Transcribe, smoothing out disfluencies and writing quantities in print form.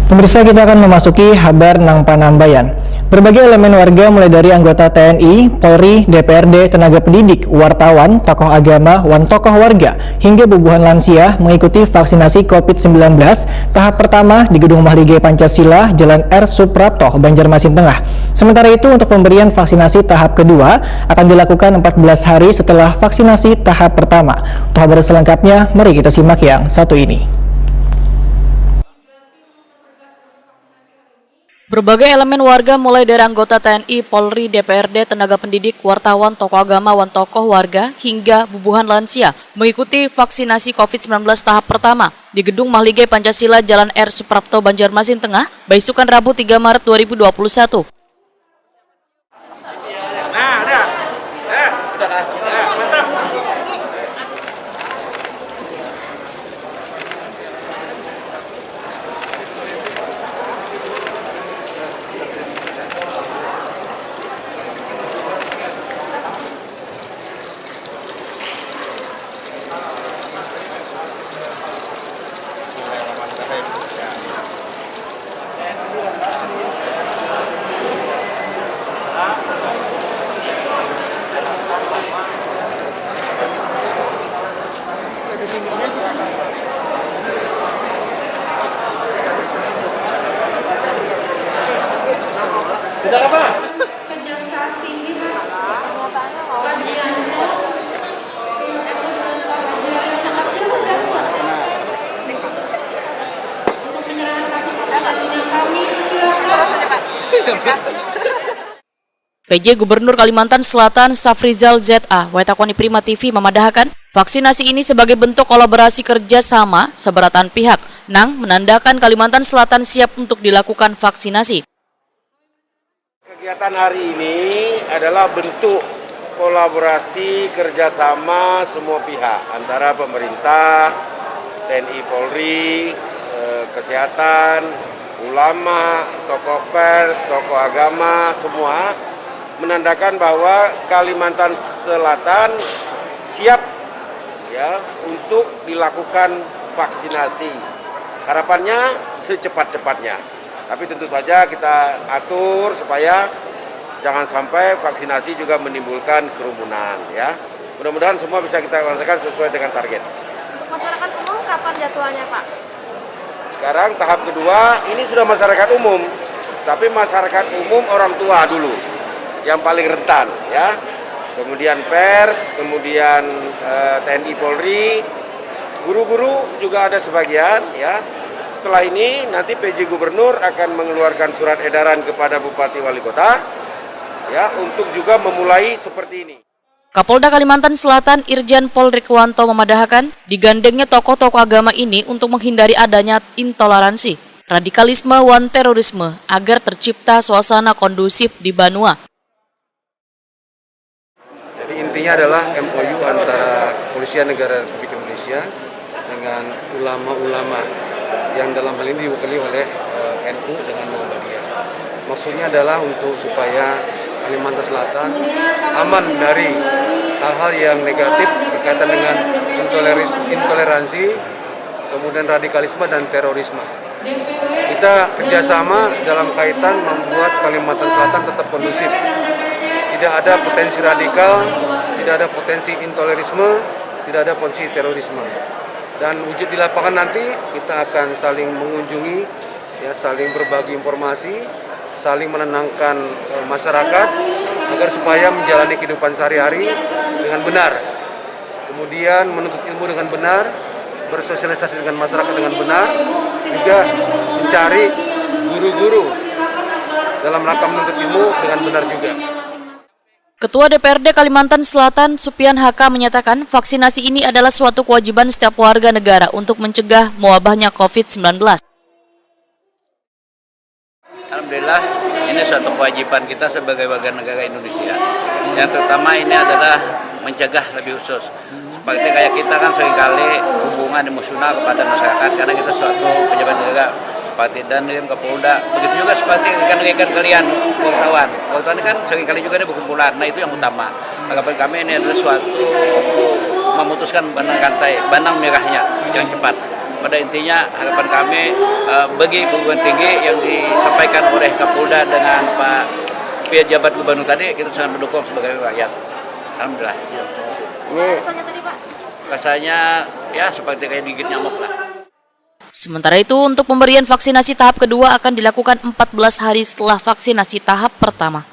Pemirsa, kita akan memasuki Habar Nang Panambayan. Berbagai elemen warga mulai dari anggota TNI, Polri, DPRD, tenaga pendidik, wartawan, tokoh agama, tokoh warga, hingga bubuhan lansia mengikuti vaksinasi COVID-19 tahap pertama di Gedung Mahligai Pancasila, Jalan R. Suprapto, Banjarmasin Tengah. Sementara itu, untuk pemberian vaksinasi tahap kedua akan dilakukan 14 hari setelah vaksinasi tahap pertama. Untuk kabar selengkapnya, mari kita simak yang satu ini. Berbagai elemen warga mulai dari anggota TNI, Polri, DPRD, tenaga pendidik, wartawan, tokoh agama, tokoh warga, hingga bubuhan lansia mengikuti vaksinasi COVID-19 tahap pertama di Gedung Mahligai Pancasila, Jalan R. Suprapto, Banjarmasin Tengah, beisukan Rabu 3 Maret 2021. Sudah apa? PJ Gubernur Kalimantan Selatan Safrizal ZA, Wetakoni Prima TV memadahkan vaksinasi ini sebagai bentuk kolaborasi kerjasama seberatan pihak. Nang menandakan Kalimantan Selatan siap untuk dilakukan vaksinasi. Kegiatan hari ini adalah bentuk kolaborasi kerjasama semua pihak antara pemerintah, TNI, Polri, kesehatan, ulama, tokoh pers, tokoh agama, semua menandakan bahwa Kalimantan Selatan siap ya untuk dilakukan vaksinasi. Harapannya secepat-cepatnya. Tapi tentu saja kita atur supaya jangan sampai vaksinasi juga menimbulkan kerumunan ya. Mudah-mudahan semua bisa kita laksanakan sesuai dengan target. Untuk masyarakat umum kapan jadwalnya, Pak? Sekarang tahap kedua ini sudah masyarakat umum. Tapi masyarakat umum orang tua dulu yang paling rentan ya. Kemudian pers, kemudian TNI, Polri, guru-guru juga ada sebagian ya. Setelah ini nanti PJ Gubernur akan mengeluarkan surat edaran kepada Bupati Wali Kota ya untuk juga memulai seperti ini. Kapolda Kalimantan Selatan Irjen Pol Rikwanto memadahkan digandengnya tokoh-tokoh agama ini untuk menghindari adanya intoleransi, radikalisme, terorisme agar tercipta suasana kondusif di Banua. Jadi intinya adalah MOU antara Kepolisian Negara Republik Indonesia dengan ulama-ulama yang dalam hal ini diwakili oleh NU dengan Muhammadiyah. Maksudnya adalah untuk supaya Kalimantan Selatan aman dari hal-hal yang negatif berkaitan dengan intoleransi, kemudian radikalisme dan terorisme. Kita kerjasama dalam kaitan membuat Kalimantan Selatan tetap kondusif. Tidak ada potensi radikal, tidak ada potensi intolerisme, tidak ada potensi terorisme. Dan wujud di lapangan nanti kita akan saling mengunjungi, ya, saling berbagi informasi, saling menenangkan masyarakat agar supaya menjalani kehidupan sehari-hari dengan benar. Kemudian menuntut ilmu dengan benar, bersosialisasi dengan masyarakat dengan benar, juga mencari guru-guru dalam rangka menuntut ilmu dengan benar juga. Ketua DPRD Kalimantan Selatan Supian HK menyatakan vaksinasi ini adalah suatu kewajiban setiap warga negara untuk mencegah mewabahnya COVID-19. Alhamdulillah ini suatu kewajiban kita sebagai warga negara Indonesia. Yang terutama ini adalah mencegah lebih khusus. Seperti kayak kita kan seringkali hubungan emosional kepada masyarakat karena kita suatu pejabat negara. seperti Dandim, Kapolda, begitu juga seperti rekan-rekan kalian wartawan. Wartawan kan seringkali juga ada berkumpulan. Nah itu yang utama. Harapan kami ini adalah suatu memutuskan benang rantai, benang merahnya yang cepat. pada intinya harapan kami bagi perguruan tinggi yang disampaikan oleh Kapolda dengan Pak pejabat gubernur tadi, kita sangat mendukung sebagai rakyat. Alhamdulillah. Rasanya tadi Pak? Rasanya ya seperti kayak digigit nyamuk lah. Sementara itu, untuk pemberian vaksinasi tahap kedua akan dilakukan 14 hari setelah vaksinasi tahap pertama.